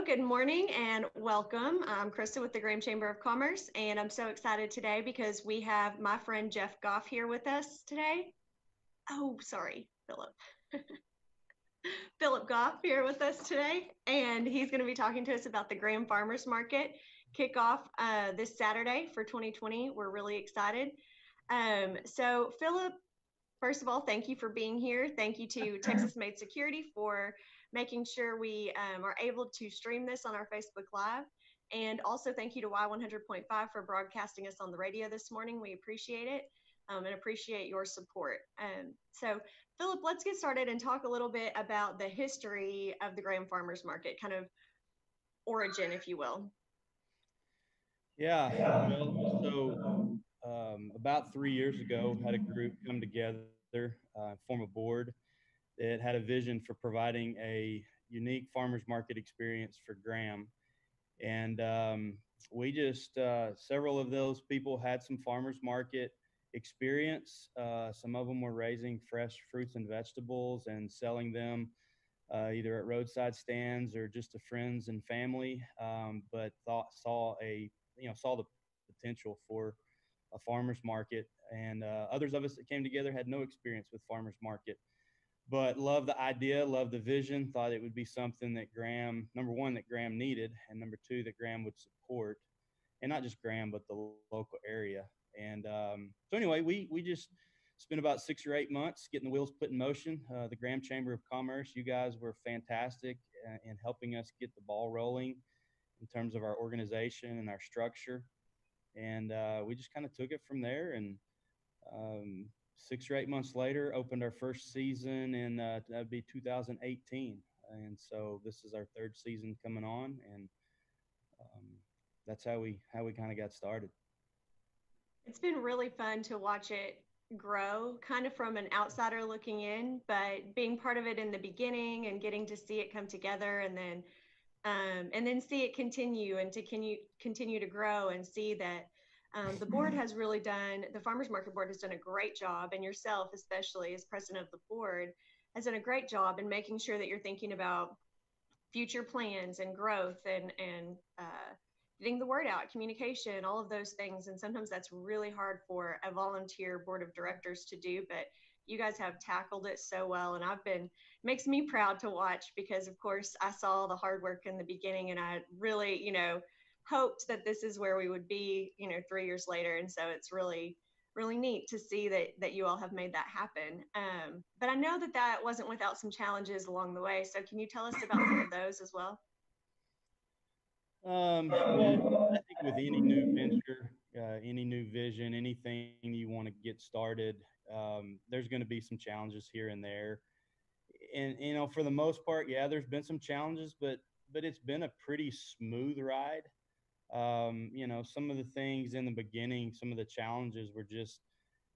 good morning and welcome. I'm Krisa with the Graham Chamber of Commerce, and I'm so excited today because we have my friend Jeff Gough here with us today. Oh, sorry, Phillip. Phillip Gough here with us today, and he's going to be talking to us about the Graham Farmers Market kickoff this Saturday for 2020. We're really excited. So, Phillip, first of all, thank you for being here. Thank you to Texas Made Security for making sure we are able to stream this on our Facebook Live. And also thank you to Y100.5 for broadcasting us on the radio this morning. We appreciate it and appreciate your support. So Phillip, let's get started and talk a little bit about the history of the Graham Farmers Market, kind of origin, if you will. Yeah, about 3 years ago, had a group come together, form a board that had a vision for providing a unique farmers market experience for Graham. And we just, several of those people had some farmers market experience. Some of them were raising fresh fruits and vegetables and selling them either at roadside stands or just to friends and family, but saw the potential for a farmer's market. And others of us that came together had no experience with farmer's market, but loved the idea, loved the vision, thought it would be something that Graham, number one, that Graham needed, and number two, that Graham would support. And not just Graham, but the local area. And so anyway, we just spent about 6 or 8 months getting the wheels put in motion. The Graham Chamber of Commerce, you guys were fantastic in helping us get the ball rolling in terms of our organization and our structure. And we just kind of took it from there. And 6 or 8 months later, opened our first season in that'd be 2018. And so this is our third season coming on, and that's how we kind of got started. It's been really fun to watch it grow, kind of from an outsider looking in, but being part of it in the beginning and getting to see it come together, and then see it continue and to continue to grow, and see that the board has really done, the Farmers Market Board has done a great job, and yourself, especially as president of the board, has done a great job in making sure that you're thinking about future plans and growth and getting the word out, communication, all of those things. And sometimes that's really hard for a volunteer board of directors to do, but you guys have tackled it so well. And makes me proud to watch, because of course I saw the hard work in the beginning, and I really, hoped that this is where we would be, 3 years later. And so it's really, really neat to see that you all have made that happen. But I know that wasn't without some challenges along the way. So can you tell us about some of those as well? Well, I think with any new venture, any new vision, anything you want to get started, there's going to be some challenges here and there. And for the most part, yeah, there's been some challenges, but it's been a pretty smooth ride. Some of the things in the beginning, some of the challenges were just,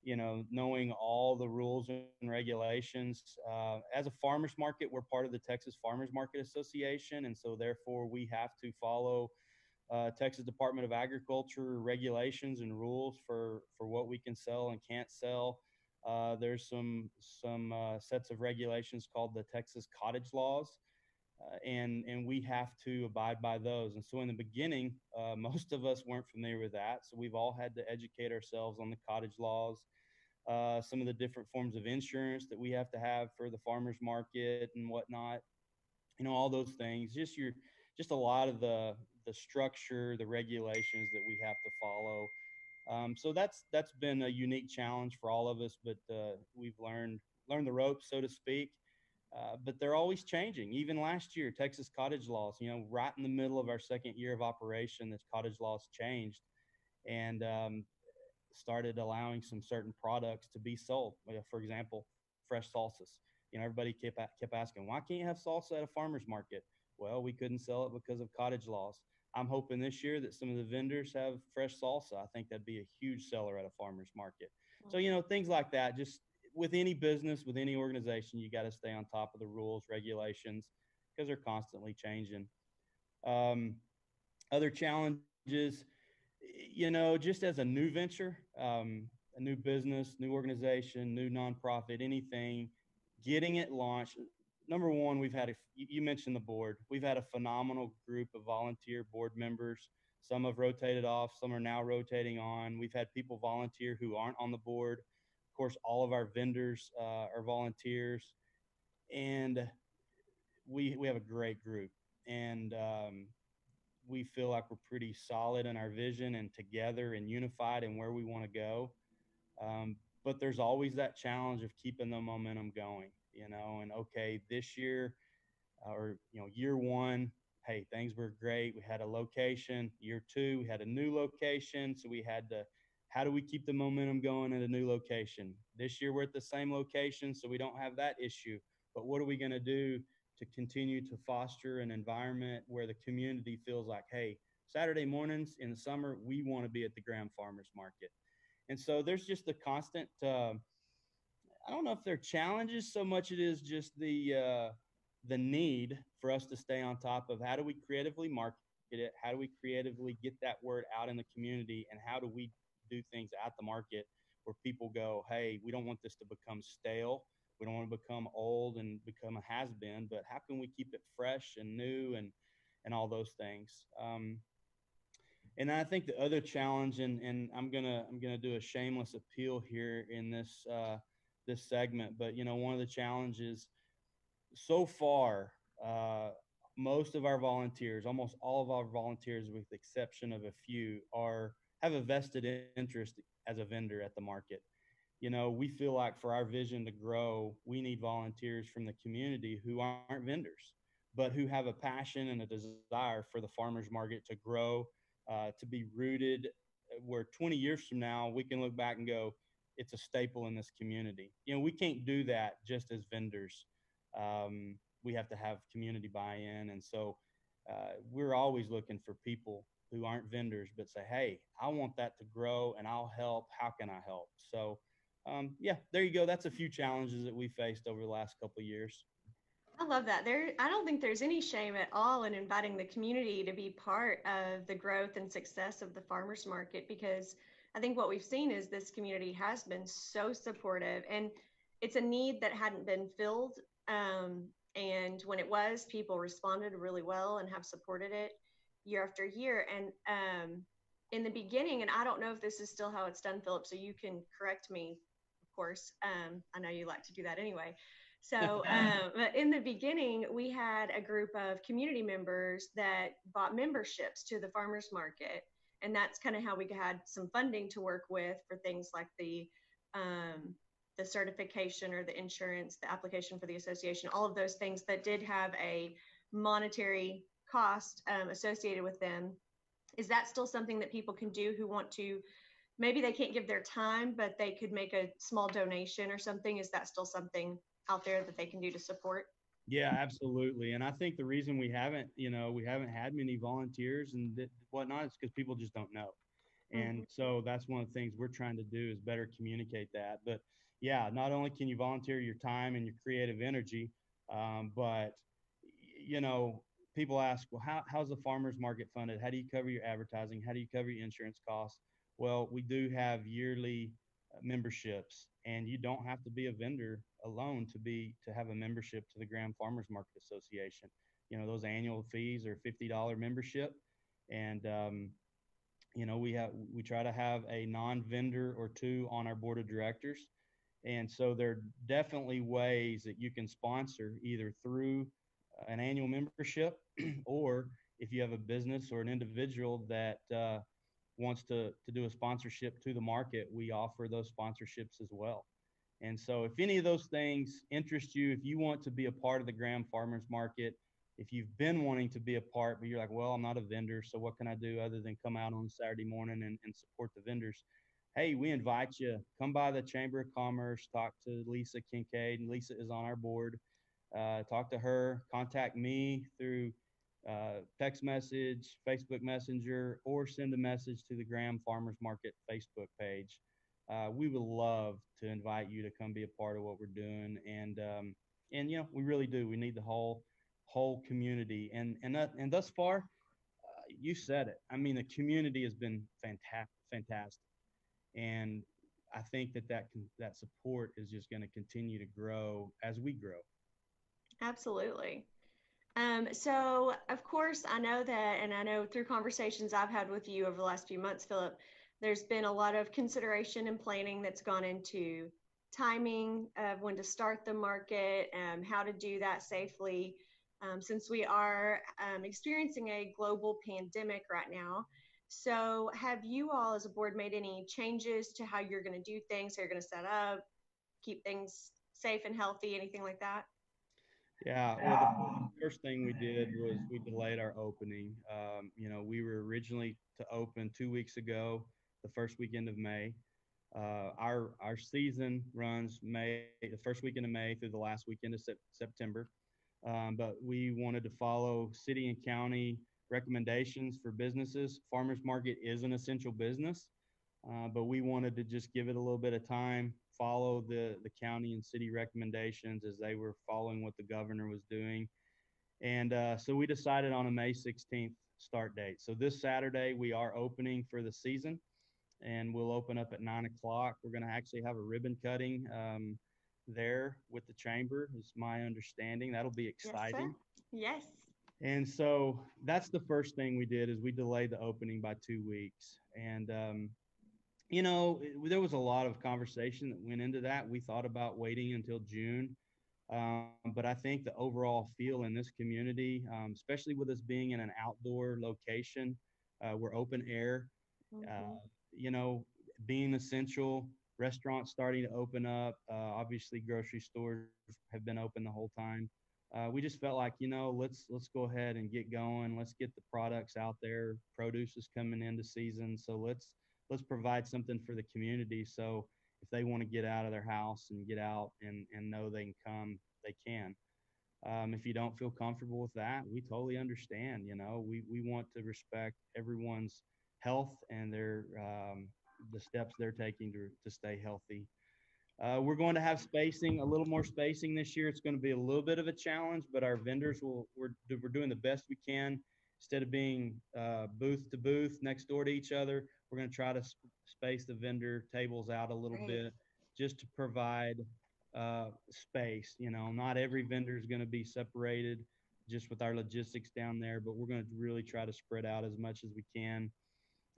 knowing all the rules and regulations. As a farmers market, we're part of the Texas Farmers Market Association. And so therefore we have to follow Texas Department of Agriculture regulations and rules for what we can sell and can't sell. There's some sets of regulations called the Texas Cottage Laws. And we have to abide by those. And so in the beginning, most of us weren't familiar with that. So we've all had to educate ourselves on the cottage laws, some of the different forms of insurance that we have to have for the farmers market and whatnot. All those things. Just a lot of the structure, the regulations that we have to follow. So that's been a unique challenge for all of us, but we've learned the ropes, so to speak. But they're always changing. Even last year, Texas cottage laws, right in the middle of our second year of operation, this cottage laws changed and started allowing some certain products to be sold. For example, fresh salsas. Everybody kept asking, why can't you have salsa at a farmer's market? Well, we couldn't sell it because of cottage laws. I'm hoping this year that some of the vendors have fresh salsa. I think that'd be a huge seller at a farmer's market. So, things like that, just with any business, with any organization, you got to stay on top of the rules, regulations, because they're constantly changing. Other challenges, just as a new venture, a new business, new organization, new nonprofit, anything, getting it launched. number one, we've had you mentioned the board. We've had a phenomenal group of volunteer board members. Some have rotated off, some are now rotating on. We've had people volunteer who aren't on the board. Of course, all of our vendors are volunteers, and we have a great group, and we feel like we're pretty solid in our vision and together and unified in where we want to go. Um, but there's always that challenge of keeping the momentum going, and okay, this year or year one, hey, things were great. We had a location. Year two, we had a new location, so we had to, how do we keep the momentum going at a new location? This year we're at the same location, so we don't have that issue. But what are we going to do to continue to foster an environment where the community feels like, hey, Saturday mornings in the summer we want to be at the Graham Farmers Market? And so there's just a constant I don't know if they're challenges so much it is just the need for us to stay on top of how do we creatively market it, how do we creatively get that word out in the community, and how do we do things at the market where people go, hey, we don't want this to become stale, we don't want to become old and become a has been, but how can we keep it fresh and new and all those things. And I think the other challenge, and I'm gonna do a shameless appeal here in this segment, but one of the challenges so far, uh, most of our volunteers, almost all of our volunteers, with the exception of a few, are have a vested interest as a vendor at the market. We feel like for our vision to grow, we need volunteers from the community who aren't vendors, but who have a passion and a desire for the farmers market to grow, to be rooted, where 20 years from now we can look back and go, it's a staple in this community. We can't do that just as vendors. We have to have community buy-in, and so we're always looking for people who aren't vendors but say, hey, I want that to grow and I'll help. How can I help? So yeah, there you go. That's a few challenges that we faced over the last couple of years. I love that. I don't think there's any shame at all in inviting the community to be part of the growth and success of the farmers market, because I think what we've seen is this community has been so supportive, and it's a need that hadn't been filled. And when it was, people responded really well and have supported it year after year. And in the beginning, and I don't know if this is still how it's done, Philip, so you can correct me, of course. I know you like to do that anyway. So, but in the beginning, we had a group of community members that bought memberships to the farmers market, and that's kind of how we had some funding to work with for things like the certification or the insurance, the application for the association, all of those things that did have a monetary cost associated with them. Is that still something that people can do who want to? Maybe they can't give their time, but they could make a small donation or something. Is that still something out there that they can do to support? Yeah, absolutely. And I think the reason we haven't had many volunteers and whatnot is because people just don't know. Mm-hmm. And so that's one of the things we're trying to do is better communicate that. But yeah, not only can you volunteer your time and your creative energy, but you know, people ask, well, how's the farmers market funded? How do you cover your advertising? How do you cover your insurance costs? Well, we do have yearly memberships, and you don't have to be a vendor alone to have a membership to the Graham Farmers Market Association. Those annual fees are $50 membership, and we try to have a non-vendor or two on our board of directors. And so there are definitely ways that you can sponsor either through an annual membership or if you have a business or an individual that wants to do a sponsorship to the market, we offer those sponsorships as well. And so if any of those things interest you, if you want to be a part of the Graham Farmers Market, if you've been wanting to be a part, but you're like, well, I'm not a vendor, so what can I do other than come out on Saturday morning and support the vendors? Hey, we invite you, come by the Chamber of Commerce, talk to Lisa Kincaid, and Lisa is on our board. Talk to her, contact me through text message, Facebook Messenger, or send a message to the Graham Farmers Market Facebook page. We would love to invite you to come be a part of what we're doing, and we really do. We need the whole community, and thus far, you said it. I mean, the community has been fantastic, and I think that support is just going to continue to grow as we grow. Absolutely. So of course I know that, and I know through conversations I've had with you over the last few months, Philip, there's been a lot of consideration and planning that's gone into timing of when to start the market, how to do that safely, since we are experiencing a global pandemic right now. So have you all as a board made any changes to how you're going to do things, how you're going to set up, keep things safe and healthy, anything like that? Yeah, well, the first thing we did was we delayed our opening. We were originally to open 2 weeks ago, the first weekend of May. Our season runs the first weekend of May through the last weekend of September. But we wanted to follow city and county recommendations for businesses. Farmers market is an essential business, but we wanted to just give it a little bit of time, follow the county and city recommendations as they were following what the governor was doing. And so we decided on a May 16th start date. So this Saturday, we are opening for the season, and we'll open up at 9 o'clock. We're going to actually have a ribbon cutting there with the chamber, is my understanding. That'll be Yes, sir. exciting. Yes. And so that's the first thing we did is we delayed the opening by 2 weeks. And there was a lot of conversation that went into that. We thought about waiting until June, but I think the overall feel in this community, especially with us being in an outdoor location, we're open air, uh, Mm-hmm. you know, being essential, restaurants starting to open up. Obviously, grocery stores have been open the whole time. We just felt like, let's go ahead and get going. Let's get the products out there. Produce is coming into season, so let's provide something for the community. So if they want to get out of their house and get out and know they can come, they can. If you don't feel comfortable with that, we totally understand. We want to respect everyone's health and the steps they're taking to stay healthy. We're going to have spacing, a little more spacing this year. It's going to be a little bit of a challenge, but our vendors we're doing the best we can. Instead of being booth to booth next door to each other, we're going to try to space the vendor tables out a little Great. bit just to provide space. Not every vendor is going to be separated just with our logistics down there, but we're going to really try to spread out as much as we can.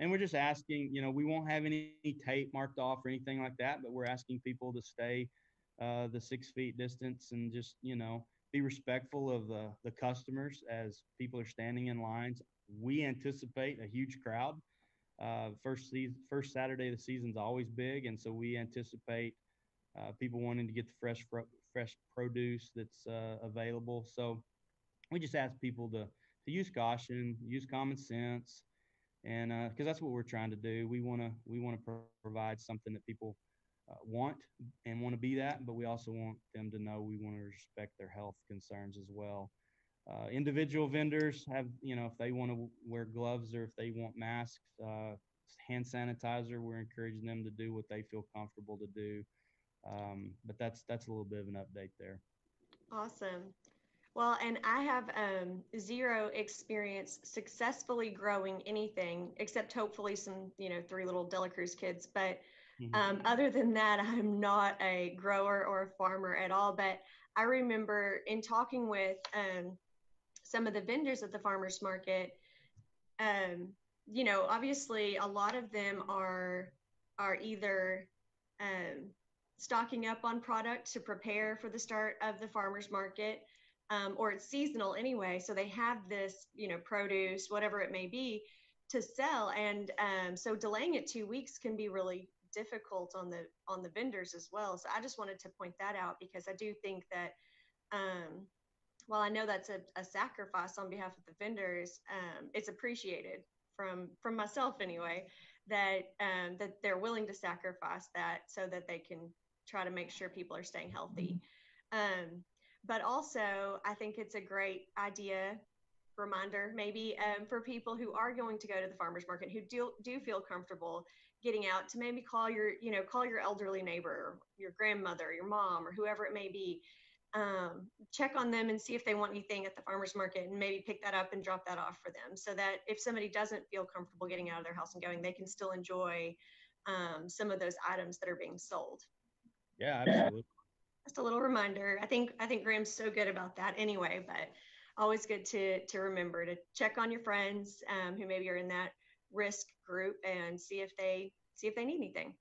And we're just asking, we won't have any tape marked off or anything like that, but we're asking people to stay the 6 feet distance and just, be respectful of the customers as people are standing in lines. We anticipate a huge crowd. First Saturday of the season's always big, and so we anticipate people wanting to get the fresh produce that's available. So we just ask people to use caution, use common sense, and because that's what we're trying to do. We want to provide something that people want and want to be that, but we also want them to know we want to respect their health concerns as well. Individual vendors have, if they want to wear gloves or if they want masks, hand sanitizer, we're encouraging them to do what they feel comfortable to do. But that's a little bit of an update there. Awesome. Well, and I have zero experience successfully growing anything except hopefully some, three little Dela Cruz kids. But Mm-hmm. other than that, I'm not a grower or a farmer at all. But I remember in talking with some of the vendors at the farmers market, um, obviously a lot of them are either um, stocking up on product to prepare for the start of the farmers market, or it's seasonal anyway, so they have this, produce, whatever it may be, to sell, and so delaying it 2 weeks can be really difficult on the vendors as well. So I just wanted to point that out because I do think that while I know that's a sacrifice on behalf of the vendors, it's appreciated from myself anyway, that they're willing to sacrifice that so that they can try to make sure people are staying healthy. But also, I think it's a great idea reminder maybe for people who are going to go to the farmers market who do feel comfortable getting out to maybe call your elderly neighbor, your grandmother, your mom, or whoever it may be. Check on them and see if they want anything at the farmers market and maybe pick that up and drop that off for them so that if somebody doesn't feel comfortable getting out of their house and going, they can still enjoy some of those items that are being sold. Yeah, absolutely. Just a little reminder. I think Graham's so good about that anyway, but always good to remember to check on your friends who maybe are in that risk group and see if they need anything.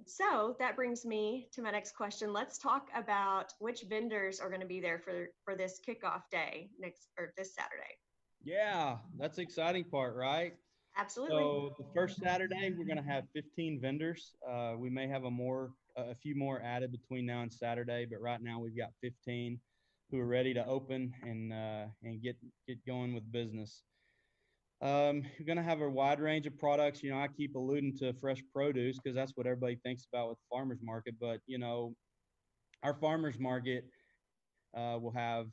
So that brings me to my next question. Let's talk about which vendors are going to be there for this kickoff day next or this Saturday. Yeah, that's the exciting part, right? Absolutely. So the first Saturday, we're going to have 15 vendors. We may have a few more added between now and Saturday, but right now we've got 15 who are ready to open and get going with business. You're going to have a wide range of products. I keep alluding to fresh produce because that's what everybody thinks about with farmers market. But our farmers market will have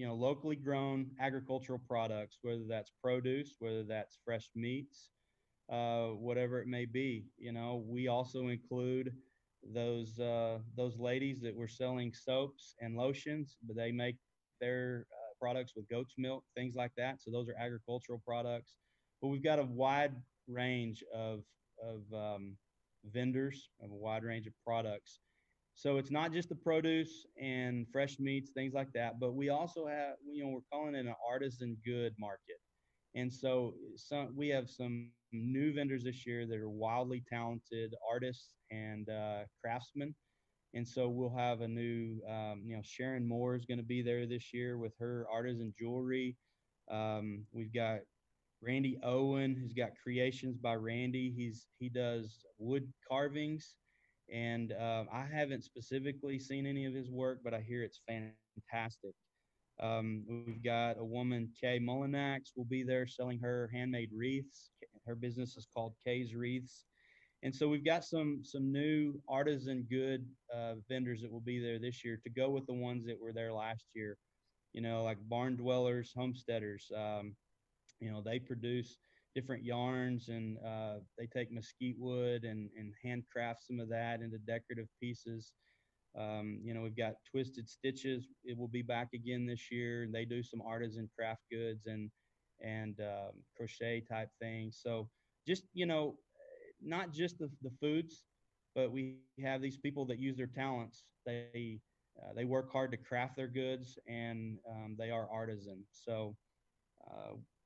locally grown agricultural products, whether that's produce, whether that's fresh meats, whatever it may be. We also include those ladies that were selling soaps and lotions, but they make their products with goat's milk, things like that. So those are agricultural products. But we've got a wide range of vendors, of a wide range of products. So it's not just the produce and fresh meats, things like that, but we also have, we're calling it an artisan good market. And so we have some new vendors this year that are wildly talented artists and craftsmen. And so we'll have a new, Sharon Moore is going to be there this year with her artisan jewelry. We've got Randy Owen, who's got Creations by Randy. He does wood carvings, and I haven't specifically seen any of his work, but I hear it's fantastic. We've got a woman, Kay Mullinax, will be there selling her handmade wreaths. Her business is called Kay's Wreaths. And so we've got some new artisan good vendors that will be there this year to go with the ones that were there last year. Like barn dwellers, homesteaders. They produce different yarns and they take mesquite wood and handcraft some of that into decorative pieces. We've got Twisted Stitches. It will be back again this year. They do some artisan craft goods and crochet type things. So just not just the foods, but we have these people that use their talents. They work hard to craft their goods and they are artisan. So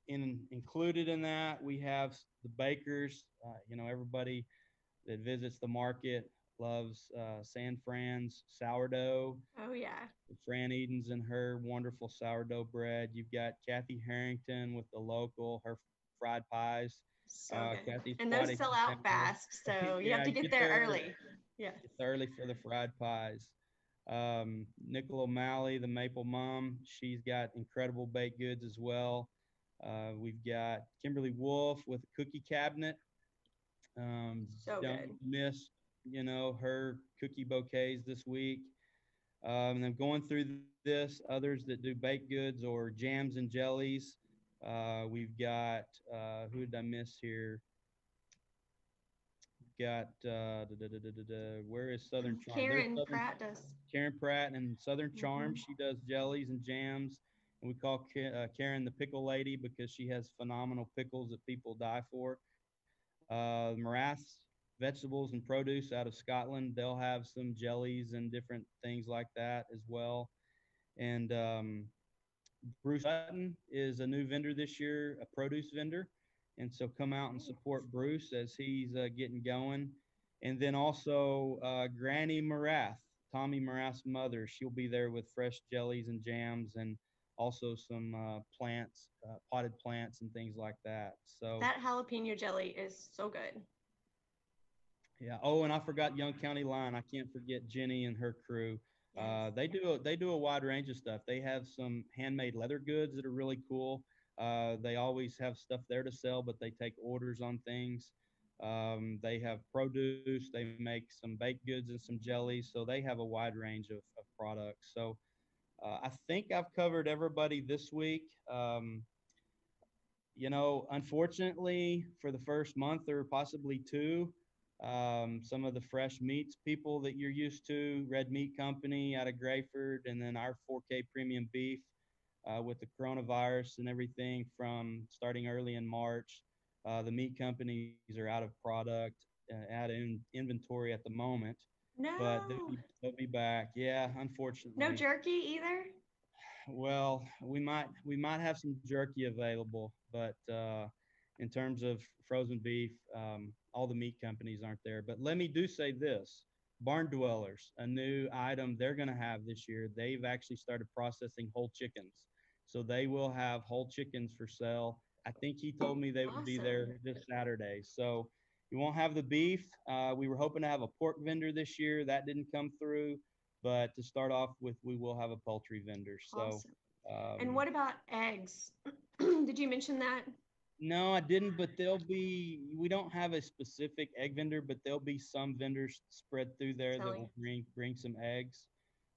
included in that, we have the bakers. Everybody that visits the market loves San Fran's sourdough. Oh yeah. Fran Edens and her wonderful sourdough bread. You've got Kathy Harrington with the local, her fried pies. So good. Kathy's And quite those a sell contender. out fast, so you have Yeah, to get there early. Yeah. get there early for the fried pies. Nicole O'Malley, the Maple Mom, she's got incredible baked goods as well. We've got Kimberly Wolf with a cookie cabinet. So Don't good. miss, her cookie bouquets this week. And then going through this, others that do baked goods or jams and jellies. We've got, who did I miss here? Got, where is Southern Charm? There's Karen Southern Pratt does. Karen Pratt and Southern Charm. Hmm. She does jellies and jams. And we call Karen the pickle lady because she has phenomenal pickles that people die for. Morass vegetables and produce out of Scotland. They'll have some jellies and different things like that as well. And Bruce Sutton is a new vendor this year, a produce vendor. And so come out and support Bruce as he's getting going. And then also Granny Morath, Tommy Morath's mother. She'll be there with fresh jellies and jams and also some plants, potted plants and things like that. So That jalapeno jelly is so good. yeah. Oh, and I forgot Young County Line. I can't forget Jenny and her crew. Yes. They do a wide range of stuff. They have some handmade leather goods that are really cool. They always have stuff there to sell, but they take orders on things. They have produce. They make some baked goods and some jellies. So they have a wide range of products. So I think I've covered everybody this week. Unfortunately, for the first month or possibly two, some of the fresh meats people that you're used to, Red Meat Company out of Grayford, and then our 4K premium beef with the coronavirus and everything from starting early in March. The meat companies are out of product, out of inventory at the moment. but No, they'll be back. Yeah, no unfortunately. jerky either. Well, we might have some jerky available, but in terms of frozen beef, all the meat companies aren't there. But let me do say this: Barn Dwellers, a new item they're going to have this year. They've actually started processing whole chickens, so they will have whole chickens for sale. I think he told me they would be there Awesome. this Saturday. So you won't have the beef. We were hoping to have a pork vendor this year. That didn't come through. But to start off with, we will have a poultry vendor. So, Awesome. And um, what about eggs? Did you mention that? no, I didn't, but we don't have a specific egg vendor, but there'll be some vendors spread through there that Selling. will bring some eggs.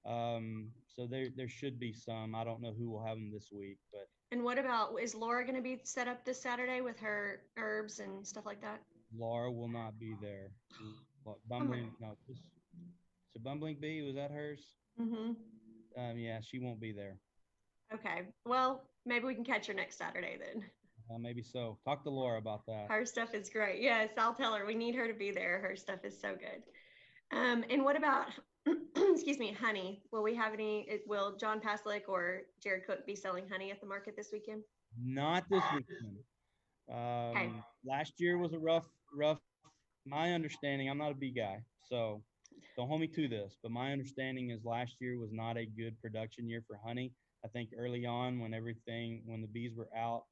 So there should be some. I don't know who will have them this week, but And what about, is Laura going to be set up this Saturday with her herbs and stuff like that? Laura will not be there. Bummer. Bumbling, no, so Bumbling Bee, was that hers? Mm-hmm. Yeah, she won't be there. Okay. Well, maybe we can catch her next Saturday then. Maybe so. Talk to Laura about that. Her stuff is great. Yes, I'll tell her we need her to be there. Her stuff is so good. And what about, excuse me, honey? Will we have any? Will John Paslick or Jared Cook be selling honey at the market this weekend? Not this weekend. Okay. Last year was a rough. My understanding, I'm not a bee guy, so don't hold me to this, but my understanding is last year was not a good production year for honey. I think early on, when the bees were out,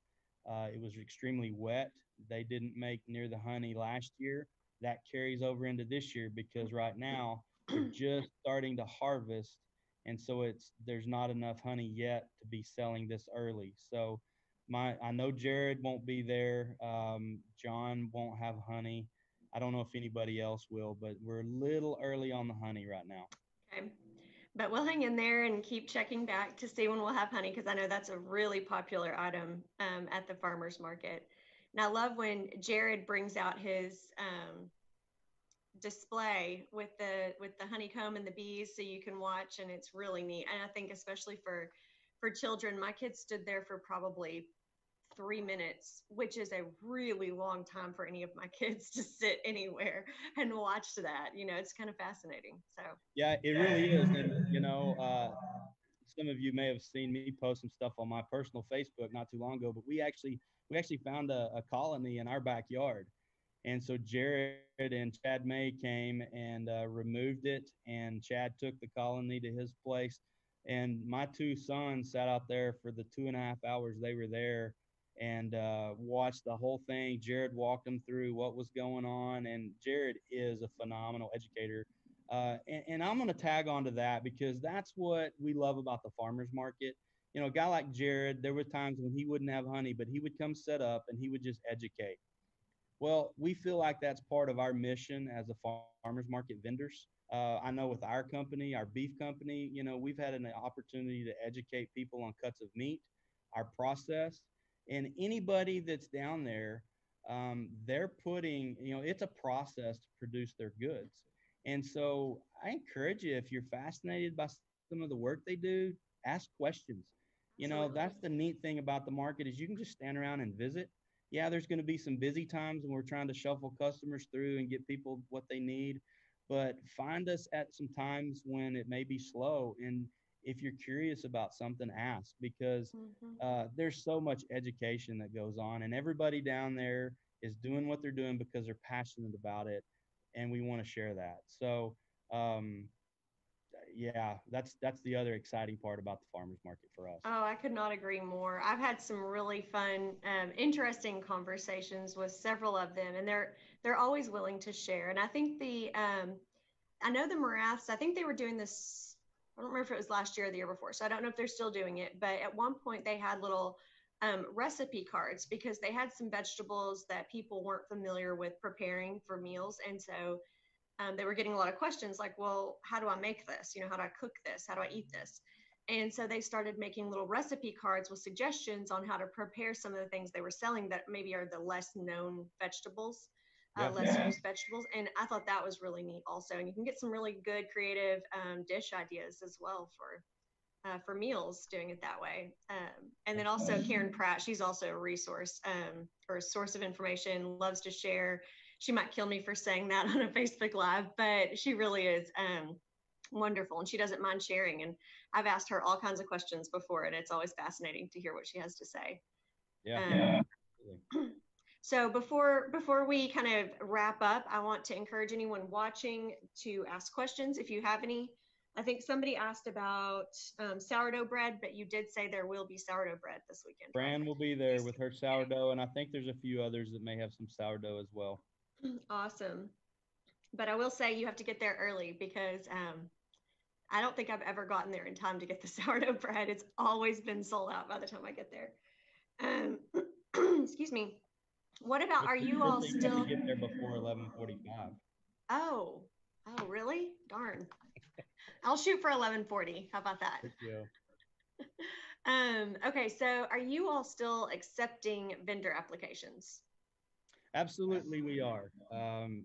it was extremely wet. They didn't make near the honey last year. That carries over into this year because right now they're just starting to harvest, and so there's not enough honey yet to be selling this early. So I know Jared won't be there. John won't have honey. I don't know if anybody else will, but we're a little early on the honey right now. Okay. But we'll hang in there and keep checking back to see when we'll have honey because I know that's a really popular item at the farmers market. And I love when Jared brings out his display with the honeycomb and the bees, so you can watch, and it's really neat. And I think especially for children, my kids stood there for probably 3 minutes, which is a really long time for any of my kids to sit anywhere and watch that. It's kind of fascinating. So, Yeah, it really is. And, some of you may have seen me post some stuff on my personal Facebook not too long ago, but we actually found a colony in our backyard. And so Jared and Chad May came and removed it, and Chad took the colony to his place. And my two sons sat out there for the 2.5 hours they were there and watched the whole thing. Jared walked them through what was going on, and Jared is a phenomenal educator. And I'm going to tag on to that because that's what we love about the farmers market. A guy like Jared, there were times when he wouldn't have honey, but he would come set up and he would just educate. Well, we feel like that's part of our mission as a farmers market vendors. I know with our company, our beef company, we've had an opportunity to educate people on cuts of meat, our process, and anybody that's down there, they're putting, it's a process to produce their goods. And so I encourage you, if you're fascinated by some of the work they do, ask questions. absolutely. That's the neat thing about the market is you can just stand around and visit. Yeah, there's going to be some busy times when we're trying to shuffle customers through and get people what they need, but find us at some times when it may be slow. And if you're curious about something, ask because Mm-hmm. there's so much education that goes on, and everybody down there is doing what they're doing because they're passionate about it, and we want to share that. So, um, yeah, that's the other exciting part about the farmers market for us. Oh, I could not agree more. I've had some really fun, interesting conversations with several of them, and they're always willing to share. And I think I know the Moraths. I think they were doing this. I don't remember if it was last year or the year before, so I don't know if they're still doing it. But at one point, they had little recipe cards because they had some vegetables that people weren't familiar with preparing for meals, and so they were getting a lot of questions like, well, how do I make this? How do I cook this? How do I eat this? And so they started making little recipe cards with suggestions on how to prepare some of the things they were selling that maybe are the less known vegetables, Yep. less used vegetables. And I thought that was really neat also. And you can get some really good creative dish ideas as well for meals doing it that way. And then also Karen Pratt, she's also a resource or a source of information, loves to share. she might kill me for saying that on a Facebook Live, but she really is wonderful, and she doesn't mind sharing. And I've asked her all kinds of questions before, and it's always fascinating to hear what she has to say. Yeah. So before we kind of wrap up, I want to encourage anyone watching to ask questions if you have any. I think somebody asked about sourdough bread, but you did say there will be sourdough bread this weekend. Fran will be there with her sourdough, and I think there's a few others that may have some sourdough as well. Awesome. But I will say you have to get there early, because I don't think I've ever gotten there in time to get the sourdough bread. It's always been sold out by the time I get there. Excuse me. What about, are you all still get there before 11:45? Oh really? Darn. I'll shoot for 11:40. How about that? Yeah. Okay, so are you all still accepting vendor applications? Absolutely, we are.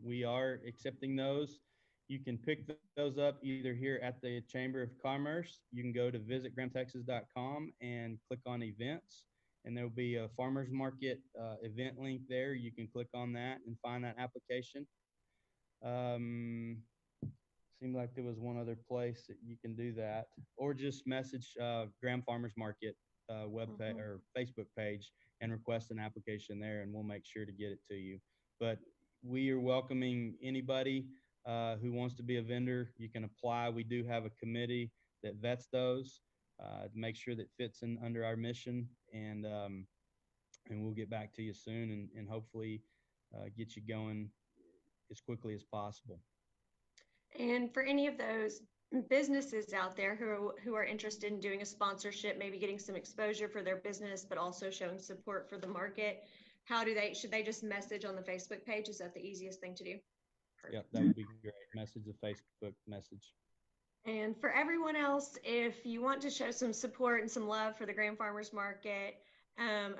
We are accepting those. You can pick those up either here at the Chamber of Commerce. You can go to visitgrahamtexas.com and click on events, and there'll be a farmers market event link there. You can click on that and find that application. Seemed like there was one other place that you can do that, or just message Graham Farmers Market webpage or Facebook page and request an application there, and we'll make sure to get it to you. But we are welcoming anybody who wants to be a vendor. You can apply. We do have a committee that vets those to make sure that fits in under our mission, and we'll get back to you soon, and hopefully get you going as quickly as possible. And for any of those businesses out there who are interested in doing a sponsorship, maybe getting some exposure for their business, but also showing support for the market, should they just message on the Facebook page? Is that the easiest thing to do? Perfect. Yep, that would be great. Message a Facebook message. And for everyone else, if you want to show some support and some love for the Graham Farmers Market,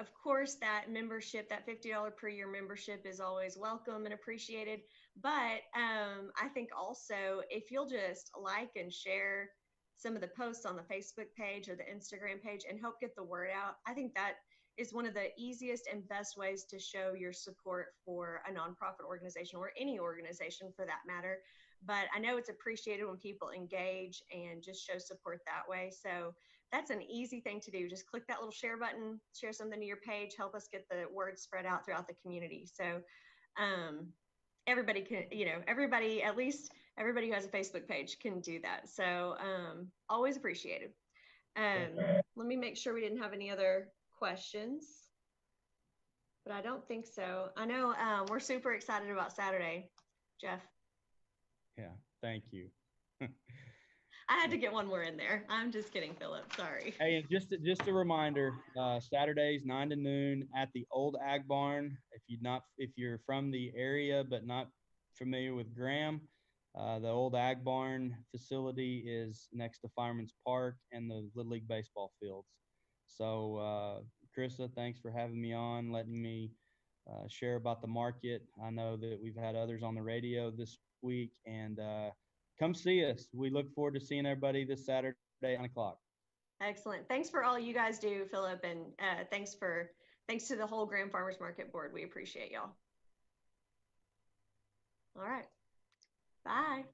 of course, that membership, that $50 per year membership, is always welcome and appreciated. But I think also, if you'll just like and share some of the posts on the Facebook page or the Instagram page and help get the word out, I think that is one of the easiest and best ways to show your support for a nonprofit organization, or any organization for that matter. But I know it's appreciated when people engage and just show support that way. So that's an easy thing to do. Just click that little share button, share something to your page, help us get the word spread out throughout the community. So everybody can, at least everybody who has a Facebook page can do that. So always appreciated. Let me make sure we didn't have any other questions, but I don't think so. I know we're super excited about Saturday, Jeff. Yeah, thank you. I had to get one more in there. I'm just kidding, Phillip. Sorry. Hey, and just a reminder, Saturdays 9 to noon at the old Ag Barn. If you're from the area but not familiar with Graham, the old Ag Barn facility is next to Fireman's Park and the Little League baseball fields. So, Krisa, thanks for having me on, letting me share about the market. I know that we've had others on the radio this week, and come see us. We look forward to seeing everybody this Saturday at 9 o'clock. Excellent. Thanks for all you guys do, Phillip, and thanks to the whole Graham Farmers Market Board. We appreciate y'all. All right. Bye.